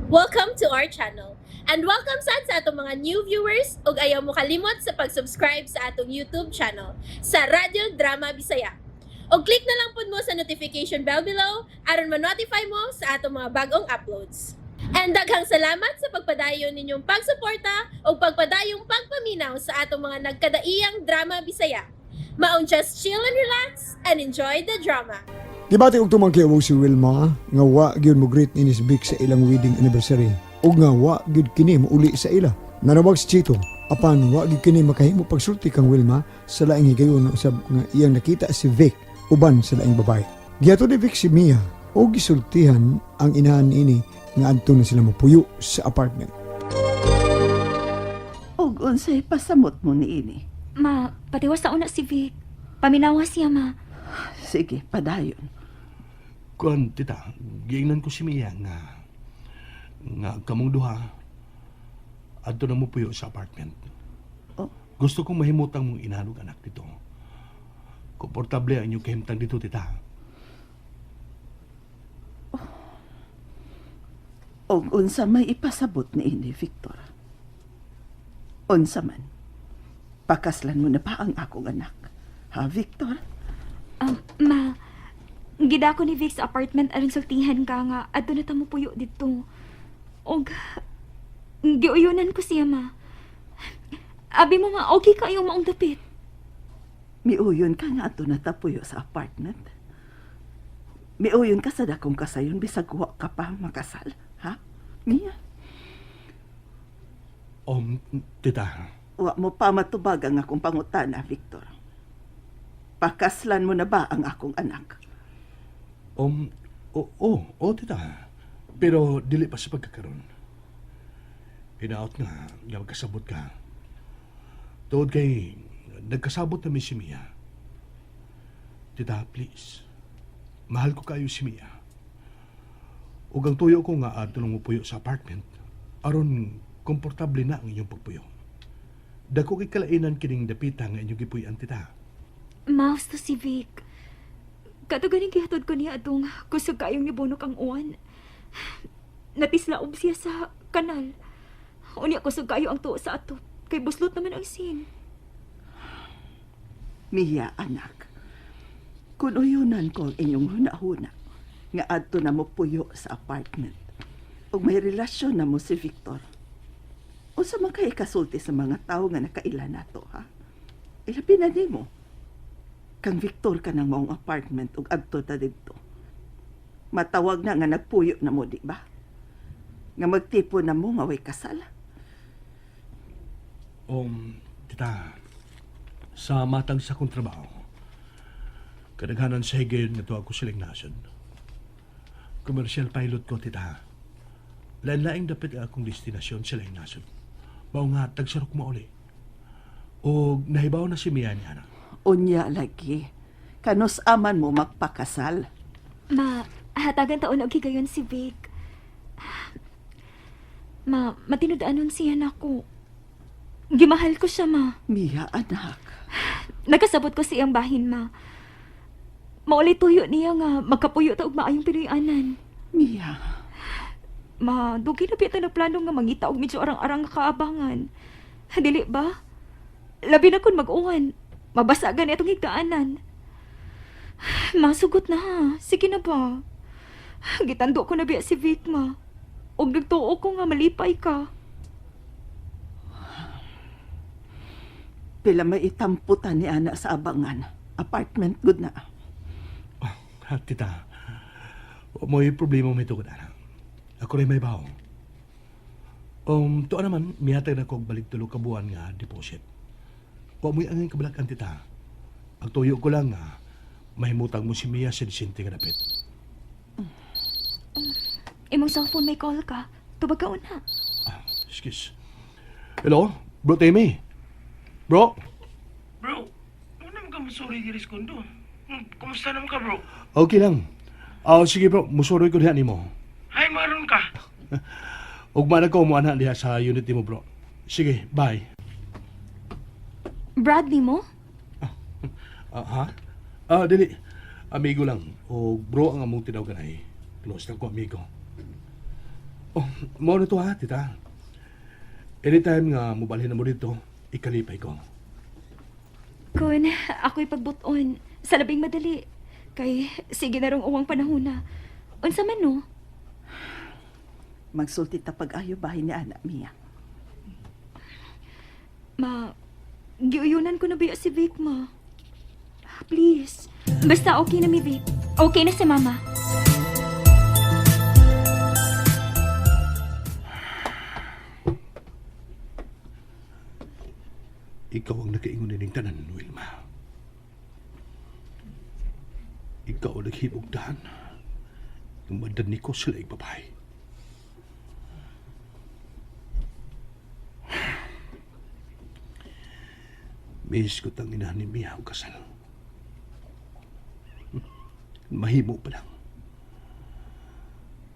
Welcome to our channel. And welcome sa atong mga new viewers ug ayaw mo kalimot sa pag-subscribe sa atong YouTube channel sa Radio Drama Bisaya. O click na lang pud mo sa notification bell below aron ma-notify mo sa atong mga bagong uploads. And daghang salamat sa pagpadayon ninyong pagsuporta o pagpadayong pagpaminaw sa atong mga nagkadaiyang Drama Bisaya. Maong just chill and relax and enjoy the drama. Gibati og tumangkay mo si Wilma nga wa gyud mo greet ni Big sa ilang wedding anniversary ug nga wa gyud kini mauli sa ila. Nanawag si Chito apan wa gyud kini makahimo pagsulti kang Wilma sa laing higayon usab nga iyang nakita si Vic uban sa laing babae. Giato ni Vic si Mia ug gisultihan ang inahan ini nga adto na sila mapuyo sa apartment. Og unsay pasamot mo niini? Ma, patiwas sa una si Vic. Paminawa siya, ma. Sige, padayon. Kuan, tita, giingnan ko si Mia nga kamong duha adto na mo puyo sa apartment. Oh. Gusto kong mahimutang mong inalog anak dito. Komportable ang inyong kahimtang dito, tita. Og unsa may ipasabot niini, Victor? Unsa man? Pakaslan mo na ba ang akong anak? Ha, Victor? Ma, gida ko ni Vic sa apartment aron sultihan ka nga adto na tamo puyo dito. Og giuyonan ko siya, ma. Abi mo, ma, okay ka yung maong dapit. Miuyon ka nga ato na tapuyo sa apartment. Miuyon ka sa dakong kasayon bisag wa ka pa makasal, ha? Mia, Tita, wa mo pa matubag ang akong pangutana, Victor. Pakaslan mo na ba ang akong anak? tita. Pero dili pa sa pagkakaroon. Hinaot nga magkasabot ka. Tuod kay nagkasabot na si Mia. Tita, please. Mahal ko kayo si Mia. Ug ang tuyo ko nga adto nang mupuyo sa apartment aron komportable na ang inyong pagpuyo. Dako kay kalainan kining dapita nga inyong gipuy-an, tita. Maus to si Vic. Kato ganing gihatod ko niya atong kusog kayong nibunok ang uwan. Natislaob siya sa kanal. Unya kusog kayo ang tuo sa ato. Kay buslot naman ang sin. Mia, anak. Kung uyunan ko ang inyong hunahuna, nga adto na mo puyo sa apartment, ug may relasyon na mo si Victor, o sa mga ikasulti sa mga tao nga nakaila nato, ha? Ilabi na mo. Kang Victor ka ng maong apartment ug adto ta didto. Matawag na nga nagpuyo na mo, di ba? Nga magtipo na mo nga way kasal. Tita, sa matang sa kong trabaho, kadaghanan sa higayod na to ako silang nasod. Commercial pilot ko, tita. Lain-laing dapat akong destinasyon silang nasod. Mao nga, tagsarok mo uli. O nahibaw na si Mia ni anak. Unya lagi, kanos aman mo magpakasal. Ma, hatagan taon og higayon si Vic. Ma, matinudaanon siya na ko. Gimahal ko siya, ma. Mia, anak. Nagkasabot ko siyang bahin, ma. Maulit tuyo niya nga magkapuyo ta og maayong pinuyanan. Mia, Ma, dugi na pita na plano nga mangita og medyo arang-arang nga kaabangan. Dili ba? Labi na kun mag-uwan. Mabasagan itong higdaanan. Masugot na ha. Sige na ba? Gitando ko na biya si Vic, ma. Og nagtuo ko nga malipay ka. pila may itamputan ni ana sa abangan. Apartment, good na. Tita, mo'y problema mo ito ko na. Ako rin may baho. Tuwa naman, miyatag na kong balik tulo ka buwan nga deposit. Huwag mo'y angin kabalakan, tita. Ang tuyo ko lang nga, mahimutang mo si Mia sa disinti nga dapit. Imong cellphone may call ka. Tubag ka una. Excuse. Hello? Bro Timmy? Bro? Bro, ano naman ka masuri di Riscondo? Kumusta naman ka, bro? Okay lang. Sige bro, musuroy ko diha nimo. Ay, maroon ka. Ugma na ko mo ana diha sa unit nimo, bro. Sige, bye. Bradley mo? Ha? Dili. Amigo lang. O bro ang among tinawagan ay. Close lang ko, amigo. Oh, mao na to ha, tita. Anytime nga mubalhin na mo dito, ikalipay ko. Kun, ako'y pagbuton. Sa labing madali. Kay, sige na rong uwang panahon na. Unsa man no? Magsulti ta pag-ayo bahin ni anak Mia. Ma, giuyunan ko na ba si Vic, ma? Please. Basta okay na mi Vic. Okay na si mama. Ikaw ang nakaingon nining tanan, Wilma. Ikaw ang naghimugdahan. Yung madani ko sila yung babae. Miss ko tang inahan ni Mia ang kasal. Mahimo pa lang.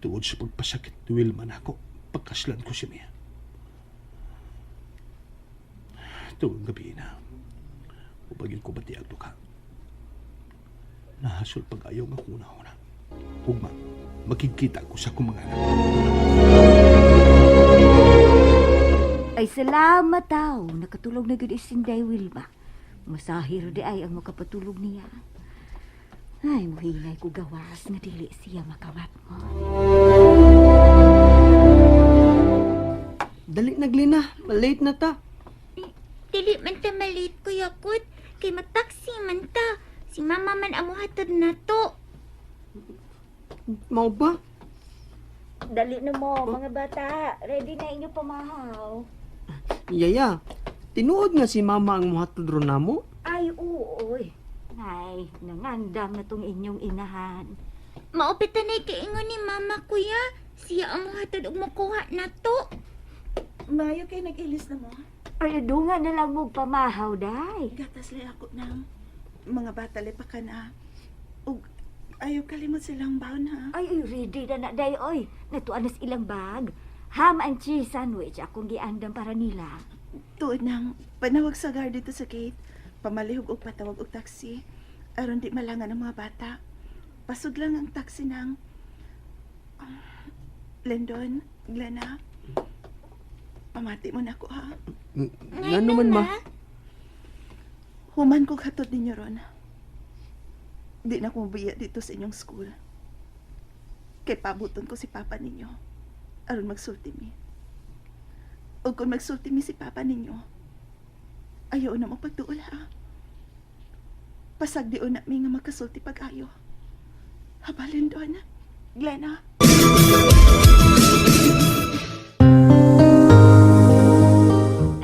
Tuod sa pagpasakit ni Wilma na ako, pagkaslan ko si Mia. Tuwing gabi na, upagin ko bati ang duka. Nahasol pag-ayaw nga kuna-una. Ugma, makikita ko sa kumang anak. Ay salamat daw. Nakatulog na gud isinday Wilma. Masahir di ay ang makapatulog niya. Ay, muhinay ko gawas nga dili siya makawat mo. Dali naglina, malate na ta. Dili man ta malit, Kuya Kut. Kay magtaksi man ta. Si mama man amo hatod na to. Mau ba? Dali na mo, mga bata. Ready na inyo pamahaw. Yaya, tinuod nga si mama ang muhatod ron namo. Ay, uoy. Ay, nangandam na tong inyong inahan. Maupitan na kaingon ni mama, Kuya. Siya amo hatod og makuha na to. Mayo kay nag-ilis na mo. Ay, dunga na lang mo pamahaw, day. Gatas lay ako ng mga bata lay pa ka na. Ug ayaw kalimot silang baon ha. Ay, ready na na, day, oy. Natuan na sa ilang bag. Ham and cheese sandwich akong giandam para nila. Tuod nang panawag sa guard dito sa gate. Pamalihog og patawag og taxi. Aron di malangan ang mga bata. Pasod lang ang taxi ng Lendon, Glenna. Pamati mo na ako ha. Nga naman ma. Human ko katod ninyo ron. Di na ko mabiya dito sa inyong school. Kay pabuton ko si papa ninyo. Aron magsulti mi. O kung magsulti mi si papa ninyo, ayaw na magpagtuol ha. Pasag di na mi nga magkasulti pag-ayo. Habalin doon, Glenna.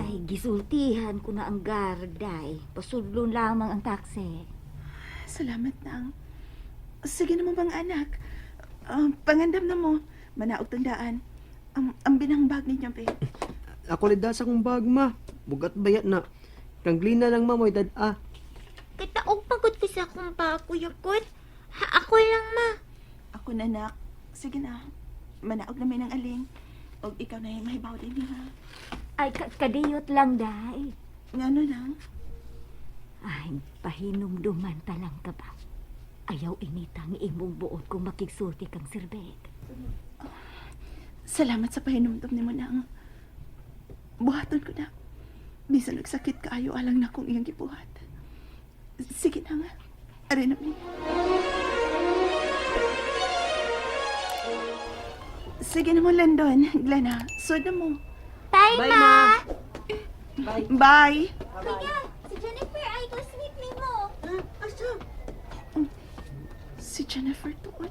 Ay, gisultihan ko na ang garday. Pasudlon lamang ang taxi. Salamat nang. Sige naman bang anak. Pangandam na mo. Manaog tandaan. Ang binangbag ninyo, be. Ako lida sa kong bag ma. Bugat bayat na. Kang glina lang ma mo'y dad-a. Kataog pagod ko sa akong pa, Kuya Kut. Ako lang, ma. Ako na, anak. Sige na. Manaog na may ng aling. O ikaw na yung mahibaw din niya. Ay, kadiyot lang, day. Ngano nang? Ay, pahinumduman talang ka ba? Ayaw initang imong buod kung makigsulti kang sirbet. Salamat sa pahinumdum ni mo nang. Buhaton ko na. Bisan nagsakit ka ayo alang na kong iyang gibuhat. Sige na nga. Ari na mi. Sige na mo, London. Glenna, sod na mo. Bye, ma. Bye. Kuya, si Jennifer ay ko sweet ni mo. Si Jennifer tuod.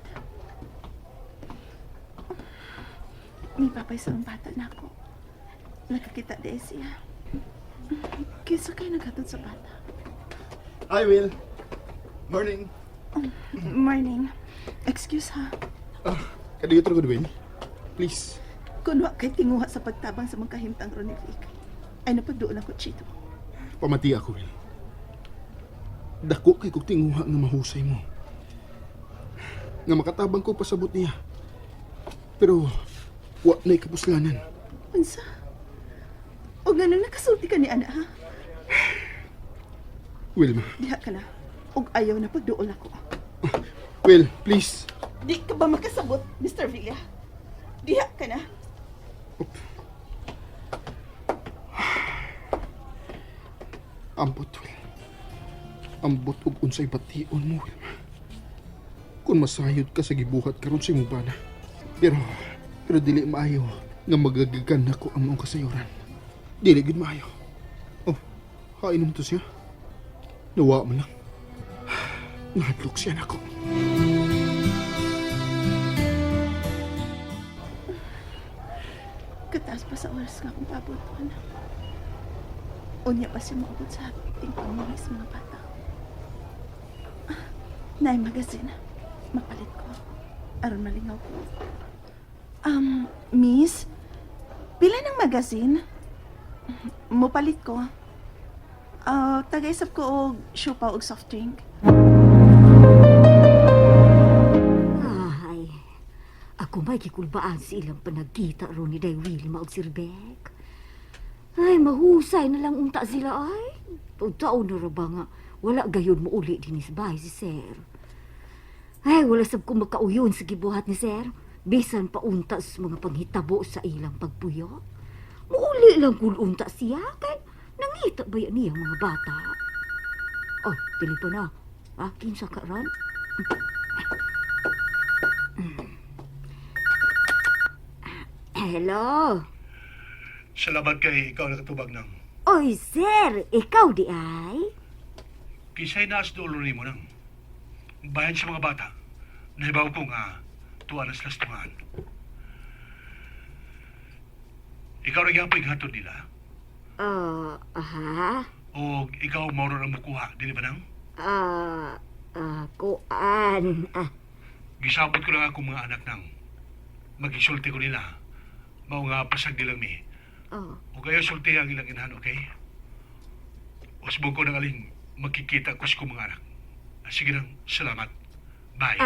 May papay sa bata na ako. Nakakita di siya. Kisa kayo naghatod sa bata. Hi, Will. Morning. Morning. Excuse ha. Kadiyo ko, Will. Please. Kung wa kay tinguha sa pagtabang sa mga kahimtang ron ni Vic, ay napagdoon ako, Chito. Pamati ako, Will. Dako kay kog tinguha nga mahusay mo. Nga makatabang ko pasabot niya. Pero, wa na'y kapuslanan. Unsa? O ganun nakasulti ka ni Ana, ha? Wilma. Diha ka na. O ayaw na pagdoon ako. Will, please. Di ka ba makasabot, Mr. Villa? Diha ka na. Ambot, Will. Ambot ug unsay bation mo, Wilma. Kung masayod ka sa gibuhat karon sa imong bana. Pero dili maayo nga magagagan nako ang mong kasayuran. Dili gid maayo. Oh, hainom to siya. Nawa man lang. Nahadlok siya nako. Kataas pa sa oras nga akong pabuton. Unya pa siya maabot sa ating pamangis mga bata. Nay magazine. Mapalit ko. Aron malingaw ko. Miss? Pila ng magazine? Mupalit ko. Tagaysap ko og syupa og soft drink. Ay, ako may kikulbaan sa ilang panagkita ron ni Day Wilma o Sir Beck. Ay, mahusay na lang unta sila ay. Taon na ra ba nga, wala gayon mo uli din sa bahay si Sir. Ay, wala sab ko makauyon sa gibuhat ni Sir. Bisan pa unta sa mga panghitabo sa ilang pagpuyo. Mauli lang kung unta siya, kay nangita ba yan niya mga bata? Oh, telepon na. Kinsa ka ron? Hello? Salamat kay ikaw nakatubag ng Oy, Sir, ikaw di ay? kisay naas dulo ni mo nang bayan sa mga bata. Nahibaw ko nga tuwa na sila sa tungaan. Ikaw rin yung paghatod nila. Aha? O ikaw mauro na mukuha, di ba nang? Kuan. Gisabot ko lang ako mga anak nang magisulti ko nila. Mao nga pasag nilang mi. O kayo sulti ang ilang inahan, okay? Usbog ko ng aling magkikita ko sa mga anak. Sige nang, salamat. Bye.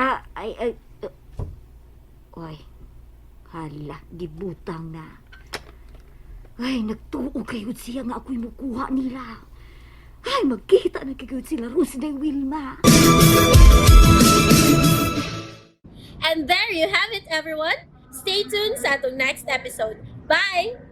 Oy, hala, gibutang na. Ay, nagtuo kayo siya nga ako'y mukuha nila. Ay, magkita na kayo sila ron si Day Wilma. And there you have it, everyone. Stay tuned sa atong next episode. Bye!